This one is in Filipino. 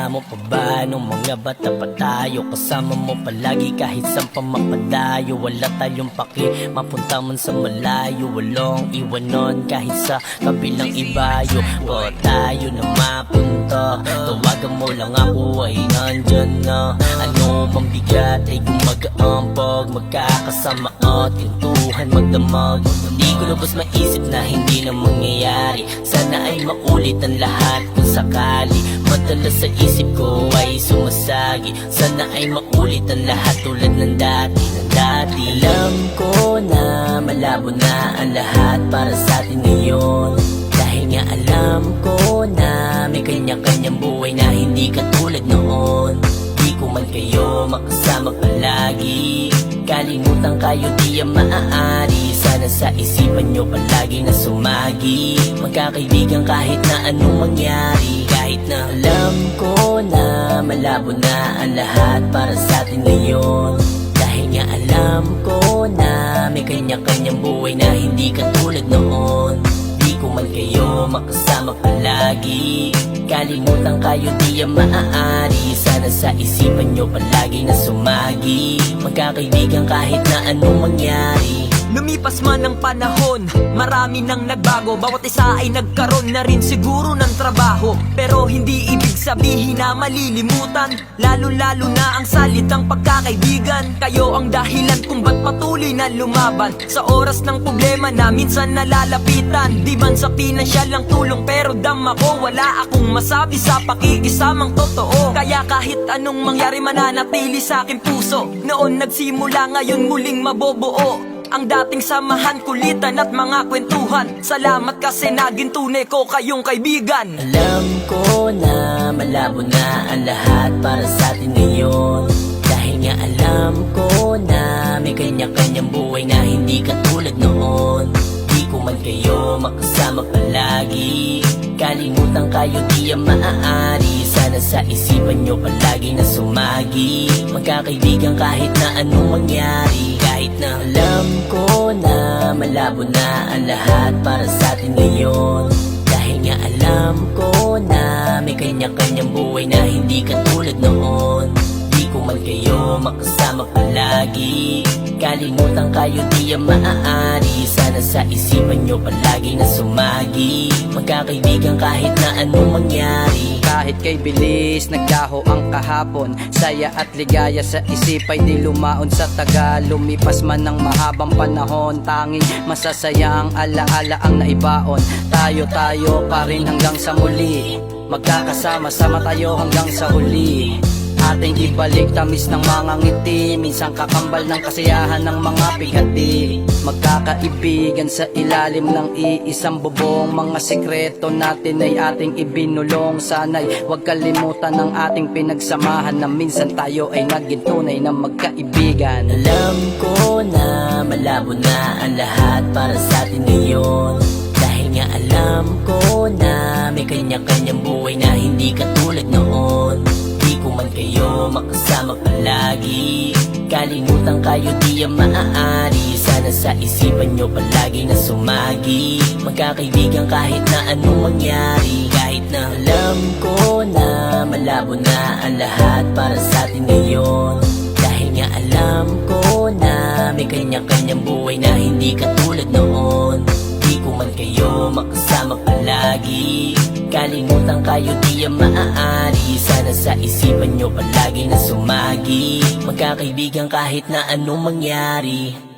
Akala mo pa ba nung mga bata pa tayo, kasama mo palagi kahit saan pa mapadayo. Wala tayong paki, mapunta man sa malayo, walong iwanon kahit sa kabilang ibayo. O tayo na mapunta, tawagan mo lang ako ay nandyan na. Ano mang bigat ay gumagaan pag magkakasama at tintuhan magdamag. Hindi ko lubos maisip na hindi na mangyayari, sana ay maulit ang lahat kung sakali. Madalas sa isip ko ay sumasagi, sana ay maulit ang lahat tulad ng dati. Alam ko na malabo na ang lahat para sa atin ngayon, dahil nga alam ko na may kanya-kanyang buhay na hindi katulad noon. Di ko man kayo makasama palagi, kalimutan kayo di yan maaari. Sana sa isipan nyo palagi na sumagi, magkakaibigan kahit na anong mangyari. Kahit na alam ko na malabo na ang lahat para sa atin ngayon, dahil nga alam ko na may kanya-kanyang buhay na hindi katulad noon. Di ko man kayo makasama palagi, kalimutan kayo di yan maaari. Sana sa isipan nyo palagi na sumagi, magkakaibigan kahit na anong mangyari. Lumipas man ang panahon, marami nang nagbago. Bawat isa ay nagkaroon na rin siguro ng trabaho, pero hindi ibig sabihin na malilimutan, lalo-lalo na ang salitang pagkakaibigan. Kayo ang dahilan kung ba't patuloy na lumaban sa oras ng problema na minsan nalalapitan. Di man sa pinansyal lang tulong, pero dama ko wala akong masabi sa pakikisamang totoo. Kaya kahit anong mangyari mananatili sa aking puso. Noon nagsimula, ngayon muling mabobuo ang dating samahan, kulitan at mga kwentuhan. Salamat kasi naging tunay ko kayong kaibigan. Alam ko na malabo na ang lahat para sa atin ngayon, dahil nga alam ko na may kanya-kanyang buhay na hindi katulad noon. Di ko man kayo makasama palagi, kalimutan kayo di yan maaari. Sana sa isipan nyo palagi na sumagi, magkakaibigan kahit na anong mangyari. Kahit na alam ko na malabo na ang lahat para sa atin ngayon, dahil nga alam ko na may kanya-kanyang buhay na hindi katulad noon. Di ko man kayo makasama palagi, kalimutan kayo di yan maaari. Sana sa isipan nyo palagi na sumagi, magkakaibigan kahit na anong mangyari. Kahit kay bilis naglaho ang kahapon, saya at ligaya sa isip ay di lumaon sa tagal. Lumipas man ng mahabang panahon, tanging masasaya ang alaala ang naibaon. Tayo pa rin hanggang sa muli, magkakasama-sama tayo hanggang sa huli. Ating ibalik tamis ng mga ngiti, minsan kakambal ng kasiyahan ng mga pighati. Magkakaibigan sa ilalim ng iisang bubong, mga sikreto natin ay ating ibinulong. Sana'y huwag kalimutan ng ating pinagsamahan, na minsan tayo ay naging tunay na magkaibigan. Alam ko na malabo na ang lahat para sa atin ngayon, dahil nga alam ko na may kanya-kanyang buhay na hindi katulad noon. Di ko man kayo makasama palagi, kalimutan kayo di yan maaari. Sana sa isipan nyo palagi na sumagi, magkakaibigan kahit na anong mangyari. Kahit na alam ko na malabo na ang lahat para sa atin ngayon, dahil nga alam ko na may kanya-kanyang buhay na hindi katulad noon. Di ko man kayo makasama palagi, kalimutan kayo di yan maaari. Sana sa isipan nyo palagi na sumagi, magkakaibigan kahit na anong mangyari.